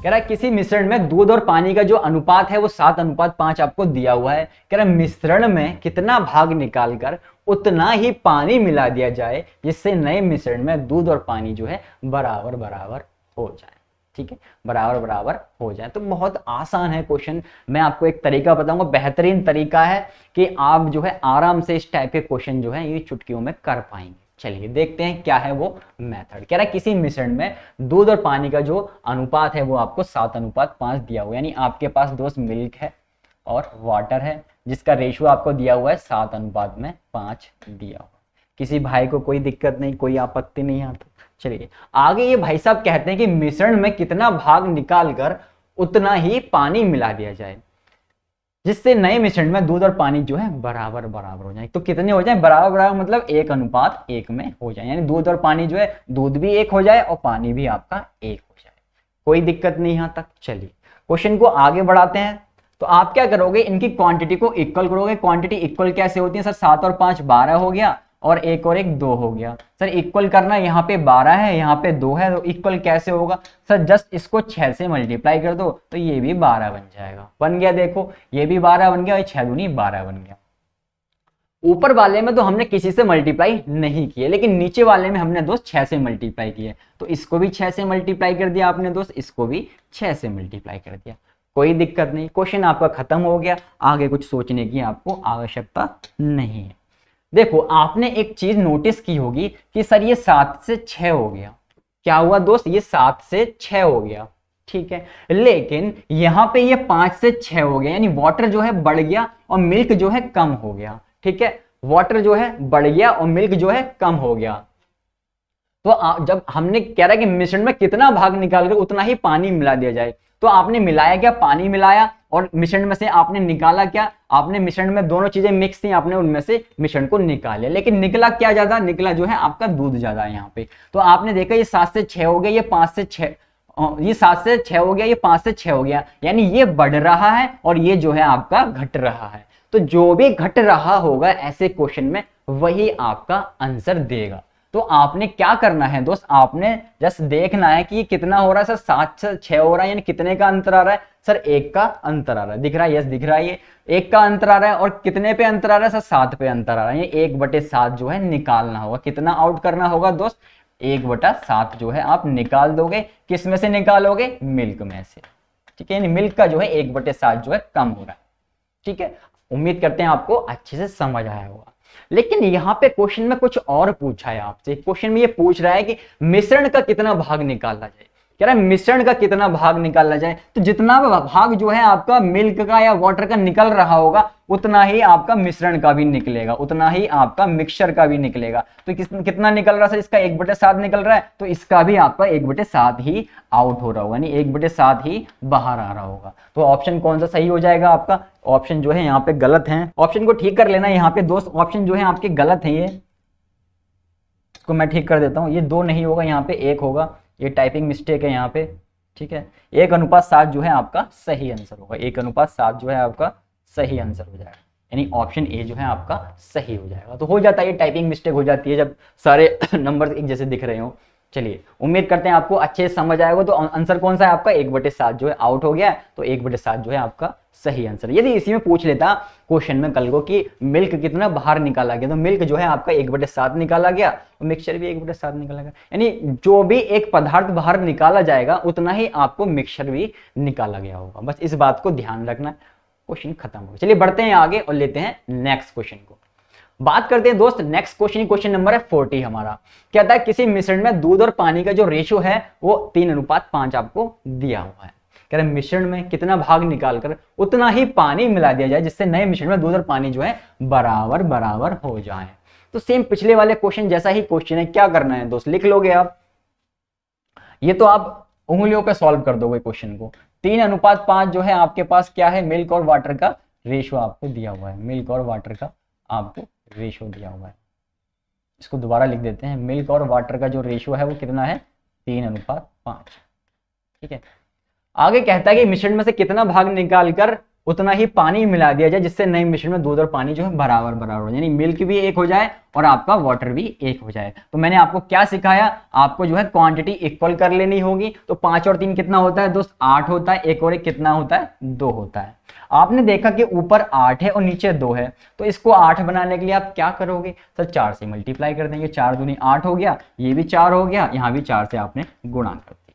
कह रहा है किसी मिश्रण में दूध और पानी का जो अनुपात है वो 7:5 आपको दिया हुआ है। कह रहा है मिश्रण में कितना भाग निकालकर उतना ही पानी मिला दिया जाए जिससे नए मिश्रण में दूध और पानी जो है बराबर बराबर हो जाए। ठीक है, बराबर बराबर हो जाए। तो बहुत आसान है क्वेश्चन। मैं आपको एक तरीका बताऊंगा, बेहतरीन तरीका है कि आप जो है आराम से इस टाइप के क्वेश्चन जो है ये चुटकियों में कर पाएंगे। चलिए देखते हैं क्या है वो मेथड। कह रहा है किसी मिश्रण में दूध और पानी का जो अनुपात है वो आपको 7:5 दिया हुआ है। यानी आपके पास दोस्त मिल्क है और वाटर है जिसका रेशियो आपको दिया हुआ है 7:5 दिया हुआ। किसी भाई को कोई दिक्कत नहीं, कोई आपत्ति नहीं आता। चलिए आगे ये भाई साहब कहते हैं कि मिश्रण में कितना भाग निकालकर उतना ही पानी मिला दिया जाए जिससे नए मिश्रण में दूध और पानी जो है बराबर बराबर हो जाए। तो कितने हो जाए बराबर बराबर, मतलब 1:1 में हो जाए। यानी दूध और पानी जो है, दूध भी 1 हो जाए और पानी भी आपका 1 हो जाए। कोई दिक्कत नहीं यहां तक। चलिए क्वेश्चन को आगे बढ़ाते हैं। तो आप क्या करोगे, इनकी क्वांटिटी को इक्वल करोगे। क्वांटिटी इक्वल कैसे होती है सर, 7 और 5 12 हो गया और 1 और 1 2 हो गया। सर इक्वल करना, यहाँ पे 12 है यहाँ पे 2 है, तो इक्वल कैसे होगा सर, जस्ट इसको 6 से मल्टीप्लाई कर दो तो ये भी 12 बन जाएगा। बन गया, देखो ये भी 12 बन गया, 6 दूनी 12 बन गया। ऊपर वाले में तो हमने किसी से मल्टीप्लाई नहीं किए, लेकिन नीचे वाले में हमने दोस्त 6 से मल्टीप्लाई किए। तो इसको भी 6 से मल्टीप्लाई कर दिया आपने दोस्त, इसको भी 6 से मल्टीप्लाई कर दिया। कोई दिक्कत नहीं, क्वेश्चन आपका खत्म हो गया। आगे कुछ सोचने की आपको आवश्यकता नहीं है। देखो आपने एक चीज नोटिस की होगी कि सर ये 7 से 6 हो गया। क्या हुआ दोस्त, ये 7 से 6 हो गया। ठीक है, लेकिन यहां पे ये 5 से 6 हो गया, यानी वाटर जो है बढ़ गया और मिल्क जो है कम हो गया। ठीक है, वाटर जो है बढ़ गया और मिल्क जो है कम हो गया। तो जब हमने कह रहा है कि मिश्रण में कितना भाग निकालकर उतना ही पानी मिला दिया जाए, तो आपने मिलाया क्या, पानी मिलाया और मिश्रण में से आपने निकाला क्या, आपने मिश्रण में दोनों चीजें मिक्स थी, आपने उनमें से मिश्रण को निकाला। लेकिन निकला क्या ज्यादा, निकला जो है आपका दूध ज्यादा है यहाँ पे। तो आपने देखा ये 7 से 6 हो गया, ये 5 से 6, ये 7 से 6 हो गया, ये 5 से 6 हो गया, यानी ये बढ़ रहा है और ये जो है आपका घट रहा है। तो जो भी घट रहा होगा ऐसे क्वेश्चन में वही आपका आंसर देगा। तो आपने क्या करना है दोस्त, आपने जस्ट देखना है कि कितना हो रहा है सर, 7 से 6 हो रहा है, यानी कितने का अंतर आ रहा है सर, 1 का अंतर आ रहा है। दिख रहा है, यस दिख रहा है, ये 1 का अंतर आ रहा है। और कितने पे अंतर आ रहा है सर, 7 पे अंतर आ रहा है। ये 1/7 जो है निकालना होगा। कितना आउट करना होगा दोस्त, 1/7 जो है आप निकाल दोगे। किस में से निकालोगे, मिल्क में से। ठीक है, यानी मिल्क का जो है 1/7 जो है कम हो रहा है। ठीक है, उम्मीद करते हैं आपको अच्छे से समझ आया होगा। लेकिन यहाँ पे क्वेश्चन में कुछ और पूछा है आपसे। क्वेश्चन में ये पूछ रहा है कि मिश्रण का कितना भाग निकाला जाए। कह रहा है मिश्रण का कितना भाग निकाला जाए, तो जितना भाग जो है आपका मिल्क का या वाटर का निकल रहा होगा उतना ही आपका मिश्रण का भी निकलेगा, उतना ही आपका मिक्सचर का भी निकलेगा। तो कितना निकल रहा है, इसका 1/7 निकल रहा है, तो इसका भी आपका 1/7 ही आउट हो रहा होगा, यानी 1/7 ही बाहर आ रहा होगा। तो ऑप्शन कौन सा सही हो जाएगा आपका, ऑप्शन जो है यहाँ पे गलत है। ऑप्शन को ठीक कर लेना यहाँ पे दोस्त, ऑप्शन जो है आपके गलत है। ये इसको मैं ठीक कर देता हूँ, ये 2 नहीं होगा, यहाँ पे 1 होगा। ये टाइपिंग मिस्टेक है यहाँ पे। ठीक है, 1:7 जो है आपका सही आंसर होगा। 1:7 जो है आपका सही आंसर हो जाएगा, यानी ऑप्शन ए जो है आपका सही हो जाएगा। तो हो जाता है, ये टाइपिंग मिस्टेक हो जाती है जब सारे नंबर एक जैसे दिख रहे हो। चलिए उम्मीद करते हैं आपको अच्छे से समझ आएगा। तो आंसर कौन सा है आपका, 1/7 जो है आउट हो गया है, तो 1/7 जो है आपका सही आंसर। यदि इसी में पूछ लेता क्वेश्चन में कल को कि मिल्क कितना बाहर निकाला गया, तो मिल्क जो है आपका 1/7 निकाला गया और मिक्सचर भी 1/7 निकाला गया, यानी जो भी एक पदार्थ बाहर निकाला जाएगा उतना ही आपको मिक्सचर भी निकाला गया होगा। बस इस बात को ध्यान रखना। क्वेश्चन खत्म हो गया। चलिए बढ़ते हैं आगे और लेते हैं नेक्स्ट क्वेश्चन को। बात करते हैं दोस्त नेक्स्ट क्वेश्चन, क्वेश्चन नंबर है 40 हमारा। कहता है किसी मिश्रण में दूध और पानी का जो रेशियो है वो 3:5 आपको दिया हुआ है। कह रहे मिश्रण में कितना भाग निकालकर उतना ही पानी मिला दिया जाए जिससे नए मिश्रण में दूध और पानी जो है बराबर बराबर हो जाए। तो सेम पिछले वाले क्वेश्चन जैसा ही क्वेश्चन है। क्या करना है दोस्त, लिख लोगे आप, ये तो आप उंगलियों पे सॉल्व कर दोगे क्वेश्चन को। 3:5 जो है आपके पास क्या है, मिल्क और वाटर का रेशियो आपको दिया हुआ है। मिल्क और वाटर का आपको रेशियो दिया हुआ है। इसको दोबारा लिख देते हैं, मिल्क और वाटर का जो रेशियो है वो कितना है, 3:5। ठीक है, आगे कहता है कि मिश्रण में से कितना भाग निकालकर उतना ही पानी मिला दिया जाए जिससे नए मिश्रण में दूध और पानी जो है बराबर बराबर हो जाए, यानी मिल्क भी एक हो जाए और आपका वाटर भी एक हो जाए। तो मैंने आपको क्या सिखाया, आपको जो है क्वांटिटी इक्वल कर लेनी होगी। तो 5 और 3 कितना होता है दोस्त, 8 होता है, एक और एक कितना होता है, 2 होता है। आपने देखा कि ऊपर 8 है और नीचे 2 है, तो इसको 8 बनाने के लिए आप क्या करोगे सर, 4 से मल्टीप्लाई कर देंगे, 4 दूनी 8 हो गया, ये भी 4 हो गया, यहाँ भी 4 से आपने गुणा कर दिया।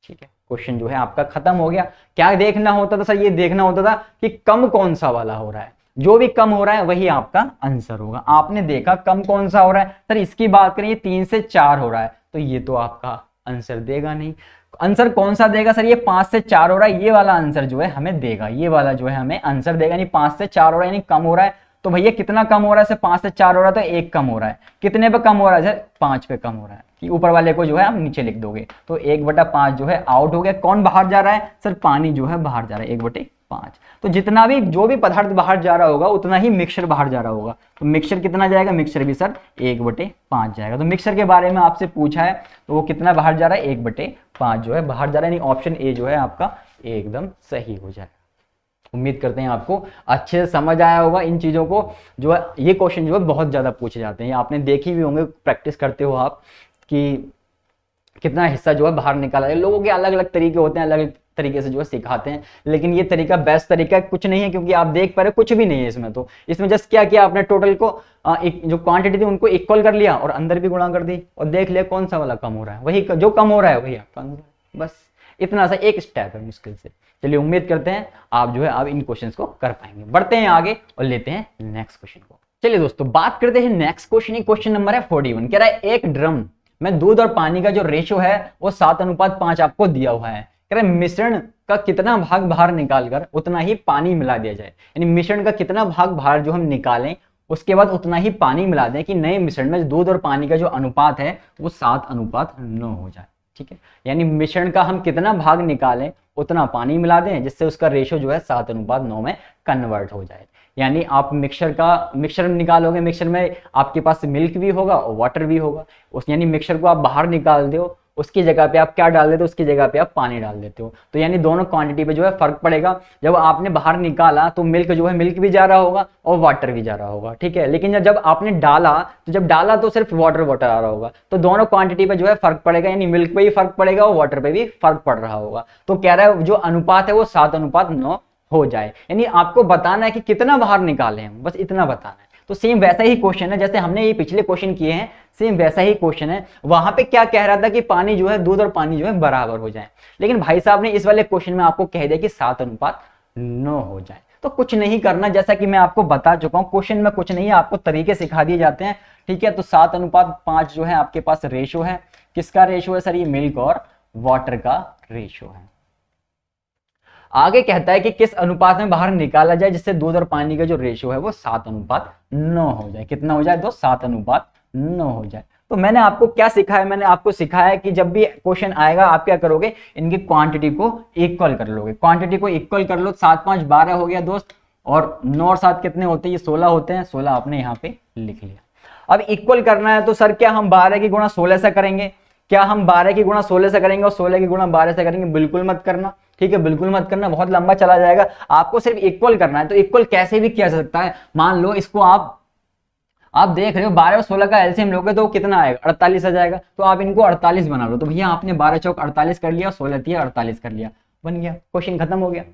ठीक है, क्वेश्चन जो है आपका खत्म हो गया। क्या देखना होता था सर, ये देखना होता था कि कम कौन सा वाला हो रहा है, जो भी कम हो रहा है वही आपका आंसर होगा। आपने देखा कम कौन सा हो रहा है सर, इसकी बात करें ये 3 से 4 हो रहा है, तो ये तो आपका आंसर देगा नहीं। आंसर कौन सा देगा सर, ये 5 से 4 हो रहा है, ये वाला आंसर जो है हमें देगा, ये वाला जो है हमें आंसर देगा। नहीं 5 से 4 हो रहा है यानी कम हो रहा है, तो भैया कितना कम हो रहा है सर, 5 से 4 हो रहा है तो 1 कम हो रहा है। कितने पे कम हो रहा है सर, 5 पे कम हो रहा है, कि ऊपर वाले को जो है आप नीचे लिख दोगे, तो 1/5 जो है आउट हो गया। कौन बाहर जा रहा है सर, पानी जो है बाहर जा रहा है, 1/5। तो जितना भी जो भी पदार्थ बाहर जा रहा होगा उतना ही मिक्सचर बाहर जा रहा होगा। तो मिक्सचर कितना जाएगा, मिक्सचर भी सर 1/5 जाएगा। तो मिक्सचर के बारे में आपसे पूछा है तो वो कितना बाहर जा रहा है, 1/5 जो है बाहर जा रहा है, यानी ऑप्शन ए जो है आपका एकदम सही हो जाएगा। उम्मीद करते हैं आपको अच्छे से समझ आया होगा इन चीज़ों को। जो है ये क्वेश्चन जो है बहुत ज़्यादा पूछे जाते हैं, आपने देखी भी होंगे, प्रैक्टिस करते हो आप कि कितना हिस्सा जो है बाहर निकाला है। लोगों के अलग अलग तरीके होते हैं, अलग अलग तरीके से जो है सिखाते हैं, लेकिन ये तरीका बेस्ट तरीका कुछ नहीं है, क्योंकि आप देख पा रहे कुछ भी नहीं है इसमें। तो इसमें जस्ट क्या किया आपने, टोटल को जो क्वांटिटी थी उनको इक्वल कर लिया और अंदर भी गुणा कर दी और देख लिया कौन सा वाला कम हो रहा है, वही जो कम हो रहा है वही आपका आंसर है। बस इतना सा एक स्टेप है मुश्किल से। चलिए उम्मीद करते हैं आप जो है अब इन क्वेश्चंस को कर पाएंगे। बढ़ते हैं आगे और लेते हैं नेक्स्ट क्वेश्चन को। चलिए दोस्तों बात करते हैं नेक्स्ट क्वेश्चन। क्वेश्चन नंबर है 41, कह रहा है एक ड्रम में दूध और पानी का जो रेशो है वो 7:5 आपको दिया हुआ है। कह रहे मिश्रण का कितना भाग बाहर निकालकर उतना ही पानी मिला दिया जाए, यानी मिश्रण का कितना भाग बाहर जो हम निकालें उसके बाद उतना ही पानी मिला दें कि नए मिश्रण में दूध और पानी का जो अनुपात है वो 7:9 हो जाए। ठीक है, यानी मिश्रण का हम कितना भाग निकालें उतना पानी मिला दें जिससे उसका रेशो जो है 7:9 में कन्वर्ट हो जाए। यानी आप मिक्सचर निकालोगे, मिक्सचर में आपके पास मिल्क भी होगा और वाटर भी होगा, उस यानी मिक्सचर को आप बाहर निकाल दो, उसकी जगह पे आप क्या डाल देते हो, उसकी जगह पे आप पानी डाल देते हो। तो यानी दोनों क्वांटिटी पे जो है फर्क पड़ेगा। जब आपने बाहर निकाला तो मिल्क जो है मिल्क भी जा रहा होगा और वाटर भी जा रहा होगा। ठीक है, लेकिन जब आपने डाला तो सिर्फ वाटर आ रहा होगा, तो दोनों क्वांटिटी पे जो है फर्क पड़ेगा, यानी मिल्क पे भी फर्क पड़ेगा और वाटर पे भी फर्क पड़ रहा होगा। तो कह रहा है जो अनुपात है वो 7:9 हो जाए, यानी आपको बताना है कि कितना बाहर निकाले हैं, बस इतना बताना है। तो सेम वैसा ही क्वेश्चन है जैसे हमने ये पिछले क्वेश्चन किए हैं, सेम वैसा ही क्वेश्चन है। वहां पे क्या कह रहा था कि पानी जो है दूध और पानी जो है बराबर हो जाए, लेकिन भाई साहब ने इस वाले क्वेश्चन में आपको कह दिया कि 7:9 हो जाए। तो कुछ नहीं करना, जैसा कि मैं आपको बता चुका हूं, क्वेश्चन में कुछ नहीं है, आपको तरीके सिखा दिए जाते हैं। ठीक है, तो 7:5 जो है आपके पास रेशो है। किसका रेशो है सर, ये मिल्क और वाटर का रेशो है। आगे कहता है कि किस अनुपात में बाहर निकाला जाए जिससे दूध और पानी का जो रेशियो है वो 7:9 हो जाए। कितना हो जाए, तो 7:9 हो जाए। तो मैंने आपको क्या सिखाया, मैंने आपको सिखाया कि जब भी क्वेश्चन आएगा आप क्या करोगे, इनकी क्वांटिटी को इक्वल कर लोगे। क्वांटिटी को इक्वल कर लो, 7 5 12 हो गया दोस्त, और 9 और 7 कितने होते हैं, ये 16 होते हैं। 16 आपने यहाँ पे लिख लिया। अब इक्वल करना है तो सर क्या हम 12 की गुणा 16 से करेंगे, क्या हम 12 की गुणा 16 से करेंगे और 16 की गुणा 12 से करेंगे? बिल्कुल मत करना। ठीक है, बिल्कुल मत करना, बहुत लंबा चला जाएगा। आपको सिर्फ इक्वल करना है। तो इक्वल कैसे भी किया जा सकता है, मान लो इसको आप देख रहे हो 12 और 16 का एलसीएम लोगे तो कितना आएगा, 48 आ जाएगा। तो आप इनको 48 बना लो। तो भैया आपने 12 चौक 48 कर लिया, 16 तिया 48 कर लिया, बन गया, क्वेश्चन खत्म हो गया।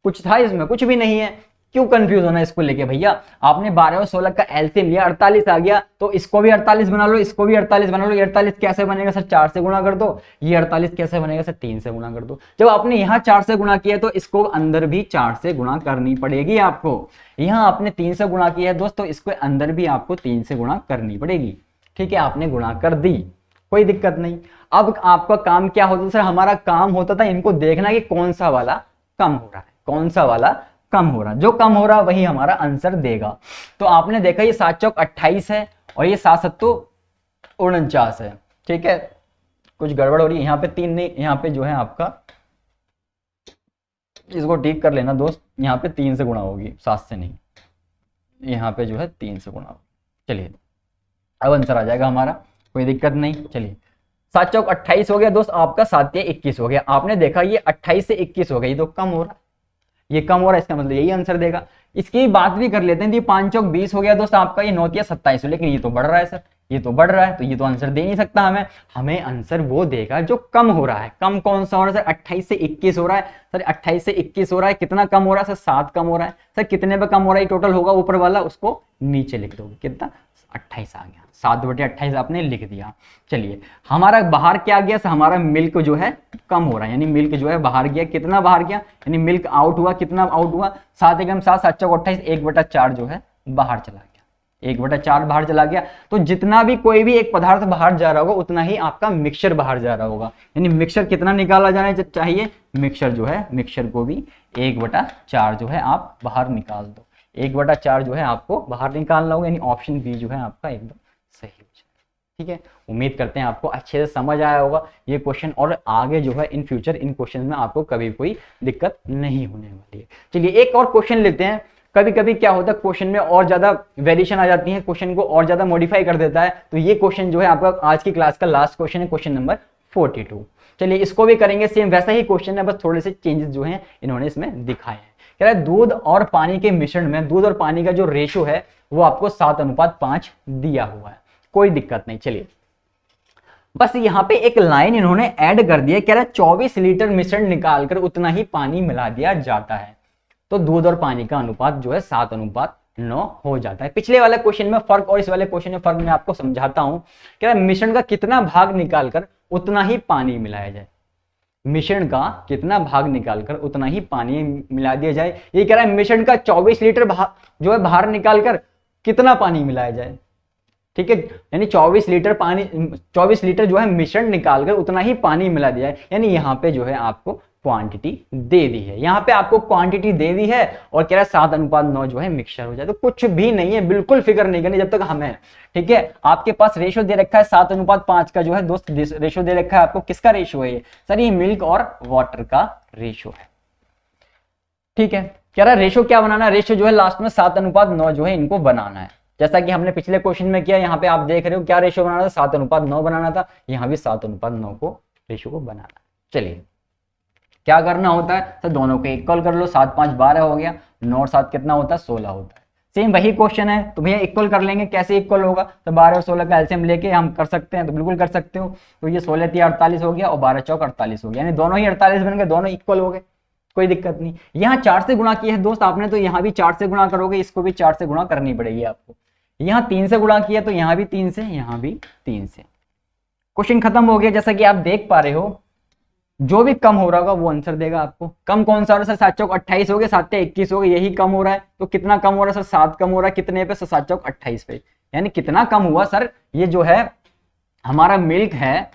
कुछ था इसमें? कुछ भी नहीं है। क्यों कंफ्यूज होना इसको लेके भैया? आपने 12 और 16 का एलसीएम लिया, 48 आ गया, तो इसको भी 48 बना लो, इसको भी 48 बना लो। ये 48 कैसे बनेगा सर? 4 से गुणा कर दो। ये 48 कैसे बनेगा सर? 3 से गुणा कर दो। जब आपने यहाँ 4 से गुणा किया तो इसको अंदर भी 4 से गुणा करनी पड़ेगी आपको। यहाँ आपने 3 से गुणा किया है दोस्तों, इसको अंदर भी आपको 3 से गुणा करनी पड़ेगी। ठीक है, आपने गुणा कर दी, कोई दिक्कत नहीं। अब आपका काम क्या होता है सर? हमारा काम होता था इनको देखना कि कौन सा वाला कम हो रहा है, कौन सा वाला कम हो रहा है। जो कम हो रहा है वही हमारा आंसर देगा। तो आपने देखा ये 7 चौक 28 है और ये 7 सत्तू 49 है। ठीक है, कुछ गड़बड़ हो रही है यहाँ पे, 3 नहीं, यहाँ पे जो है आपका, इसको ठीक कर लेना दोस्त, यहाँ पे 3 से गुणा होगी, 7 से नहीं, यहाँ पे जो है 3 से गुणा होगी। चलिए अब आंसर आ जाएगा हमारा, कोई दिक्कत नहीं। चलिए 7 चौक 28 हो गया दोस्त आपका, 7 तिया 21 हो गया। आपने देखा ये 28 से 21 हो गया, ये तो कम हो रहा है, ये कम हो रहा है, इसका मतलब यही आंसर देगा। इसकी बात भी कर लेते हैं, ये 5 चौक 20 हो गया दोस्त आपका, ये 9 तिया 27, लेकिन ये तो बढ़ रहा है सर, ये तो बढ़ रहा है, तो ये तो आंसर दे नहीं सकता हमें। हमें आंसर वो देगा जो कम हो रहा है। कम कौन सा हो रहा है सर? 28 से 21 हो रहा है सर, 28 से 21 हो रहा है, कितना कम हो रहा है सर? 7 कम हो रहा है सर। कितने पे कम हो रहा है टोटल होगा ऊपर वाला, उसको नीचे लिख दोगे, कितना? 28 आ गया, 7/28 आपने लिख दिया। चलिए हमारा बाहर क्या गया सर? हमारा मिल्क जो है कम हो रहा है, यानी मिल्क जो है बाहर गया, कितना बाहर गया? यानी मिल्क आउट हुआ, कितना आउट हुआ? 7 एकम 7, 7 चौक 28, 1/4 जो है बाहर चला गया, 1/4 बाहर चला गया। तो जितना भी कोई भी एक पदार्थ बाहर जा रहा होगा उतना ही आपका मिक्सचर बाहर जा रहा होगा। यानी मिक्सचर कितना निकाला जाना चाहिए? मिक्सचर जो है, मिक्सचर को भी 1/4 जो है आप बाहर निकाल दो, 1/4 जो है आपको बाहर निकालना होगा। यानी ऑप्शन बी जो है आपका एकदम सही हो जाए। ठीक है, उम्मीद करते हैं आपको अच्छे से समझ आया होगा ये क्वेश्चन, और आगे जो है इन फ्यूचर इन क्वेश्चन में आपको कभी कोई दिक्कत नहीं होने वाली है। चलिए एक और क्वेश्चन लेते हैं। कभी कभी क्या होता है क्वेश्चन में और ज्यादा वेरिएशन आ जाती है, क्वेश्चन को और ज्यादा मॉडिफाई कर देता है। तो ये क्वेश्चन जो है आपका आज की क्लास का लास्ट क्वेश्चन है, क्वेश्चन नंबर 42। चलिए इसको भी करेंगे, सेम वैसा ही क्वेश्चन है, बस थोड़े से चेंजेस जो हैं इन्होंने इसमें दिखाए हैं। कह रहा है दूध और पानी के मिश्रण में दूध और पानी का जो रेशो है वो आपको 7:5 दिया हुआ है, कोई दिक्कत नहीं। चलिए बस यहाँ पे एक लाइन इन्होंने ऐड कर दी है, कह रहा है 24 लीटर मिश्रण निकालकर उतना ही पानी मिला दिया जाता है, तो दूध और पानी का अनुपात जो है 7:9 हो जाता है। पिछले वाले क्वेश्चन में फर्क और इस वाले क्वेश्चन में फर्क मैं आपको समझाता हूं। कह रहा है मिश्रण का कितना भाग निकालकर उतना ही पानी मिलाया जाए, मिश्रण का कितना भाग निकालकर उतना ही पानी मिला दिया जाए। ये कह रहा है मिश्रण का 24 लीटर जो है बाहर निकालकर कितना पानी मिलाया जाए। ठीक है, यानी 24 लीटर पानी, 24 लीटर जो है मिश्रण निकालकर उतना ही पानी मिला दिया है। यानी यहाँ पे जो है आपको क्वांटिटी दे दी है, यहाँ पे आपको क्वांटिटी दे दी है और कह रहा है 7:9 जो है मिक्सचर हो जाए। तो कुछ भी नहीं है, बिल्कुल फिक्र नहीं करनी जब तक हमें, ठीक है। आपके पास रेशो दे रखा है 7:5 का जो है दोस्त, रेशो दे रखा है आपको। किसका रेशो है ये सर? ये मिल्क और वाटर का रेशो है। ठीक है, कह रहा है रेशो क्या बनाना है? रेशो जो है लास्ट में 7:9 जो है इनको बनाना है, जैसा कि हमने पिछले क्वेश्चन में किया। यहाँ पे आप देख रहे हो क्या रेशो बनाना था? 7:9 बनाना था। यहाँ भी 7:9 को रेशो को बनाना। चलिए क्या करना होता है सर? दोनों को इक्वल कर लो, 7 5 12 हो गया, 9 और 7 कितना होता है? 16 होता है। सेम वही क्वेश्चन है, तो भैया इक्वल कर लेंगे। कैसे इक्वल होगा? तो 12 और 16 का एलसीएम लेके हम कर सकते हैं, तो बिल्कुल कर सकते हो। तो ये 16 3 48 हो गया और 12 चौक 48 हो गया, यानी दोनों ही 48 बन गए, दोनों इक्वल हो गए, कोई दिक्कत नहीं। यहाँ 4 से गुणा किया है दोस्त आपने, तो यहाँ भी 4 से गुणा करोगे, इसको भी 4 से गुणा करनी पड़ेगी आपको। यहाँ 3 से गुणा किया तो यहाँ भी 3 से, यहाँ भी 3 से। क्वेश्चन खत्म हो गया। जैसा कि आप देख पा रहे हो, जो भी कम हो रहा होगा वो आंसर देगा आपको। कम कौन सा हो रहा है सर? 7 चौक 28 हो गया, 7 से 21 हो गया, यही कम हो रहा है। तो कितना कम हो रहा है सर? 7 कम हो रहा है, कितने पे? 7 चौक 28 पे। यानी कितना कम हुआ सर? ये जो है हमारा मिल्क है,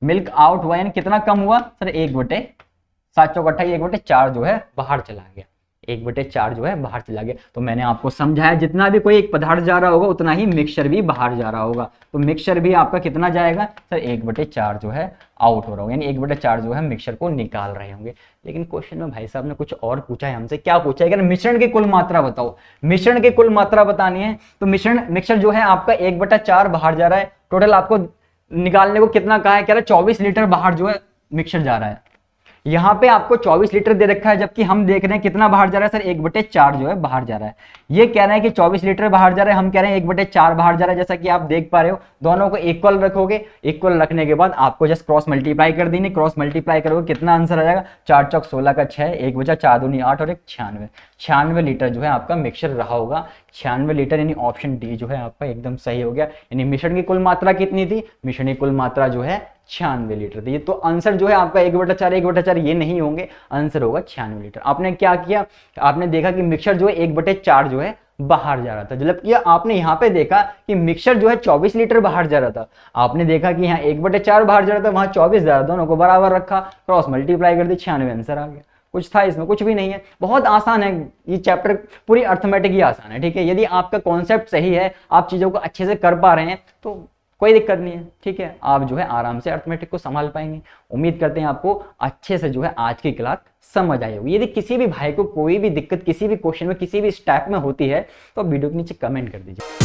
मिल्क आउट हुआ, यानी कितना कम हुआ सर? 1/7 चौक 28, 1/4 जो है बाहर चला गया, 1/4 जो है बाहर चला गया। तो मैंने आपको समझाया जितना भी कोई एक पदार्थ जा रहा होगा उतना ही मिक्सचर भी बाहर जा रहा होगा। तो मिक्सचर भी आपका कितना जाएगा सर? 1/4 जो है आउट हो रहा होगा, यानी 1/4 जो है मिक्सचर को निकाल रहे होंगे। लेकिन क्वेश्चन में भाई साहब ने कुछ और पूछा है हमसे। क्या पूछा है? कि मिश्रण की कुल मात्रा बताओ। मिश्रण की कुल मात्रा बतानी है, तो मिक्सचर जो है आपका 1/4 बाहर जा रहा है। टोटल आपको निकालने को कितना कहा है? कह रहा है 24 लीटर बाहर जो है मिक्सचर जा रहा है। यहाँ पे आपको 24 लीटर दे रखा है, जबकि हम देख रहे हैं कितना बाहर जा रहा है सर? 1/4 जो है बाहर जा रहा है। ये कह रहे हैं कि 24 लीटर बाहर जा रहा है, हम कह रहे हैं 1/4 बाहर जा रहा है। जैसा कि आप देख पा रहे हो, दोनों को इक्वल रखोगे, इक्वल रखने के बाद आपको जस्ट क्रॉस मल्टीप्लाई कर देनी। क्रॉस मल्टीप्लाई करोगे कितना आंसर आ जाएगा? 4 चौक 16 का 6, 1 बचा 4 दूनी 8 और 1 96। 96 लीटर जो है आपका मिक्सचर रहा होगा। 96 लीटर, यानी ऑप्शन डी जो है आपका एकदम सही हो गया। यानी मिश्रण की कुल मात्रा कितनी थी? मिश्रण की कुल मात्रा जो है 96 लीटर थी। तो आंसर जो है आपका 1/4 1/4 ये नहीं होंगे, आंसर होगा 96 लीटर। आपने क्या किया? आपने देखा कि मिक्सचर जो है 1/4 जो है बाहर जा रहा था, जबकि आपने यहाँ पे देखा कि मिक्सचर जो है 24 लीटर बाहर जा रहा था। आपने देखा कि यहाँ 1/4 बाहर जा रहा था, वहां 24 जा रहा था, दोनों को बराबर रखा, क्रॉस मल्टीप्लाई कर दी, 96 आंसर आ गया। कुछ था इसमें? कुछ भी नहीं है, बहुत आसान है ये चैप्टर, पूरी अर्थमेटिक ही आसान है। ठीक है, यदि आपका कॉन्सेप्ट सही है, आप चीजों को अच्छे से कर पा रहे हैं, तो कोई दिक्कत नहीं है। ठीक है, आप जो है आराम से अर्थमेटिक को संभाल पाएंगे। उम्मीद करते हैं आपको अच्छे से जो है आज की क्लास समझ आई होगी। यदि किसी भी भाई को कोई भी दिक्कत किसी भी क्वेश्चन में किसी भी स्टेप में होती है तो वीडियो के नीचे कमेंट कर दीजिए।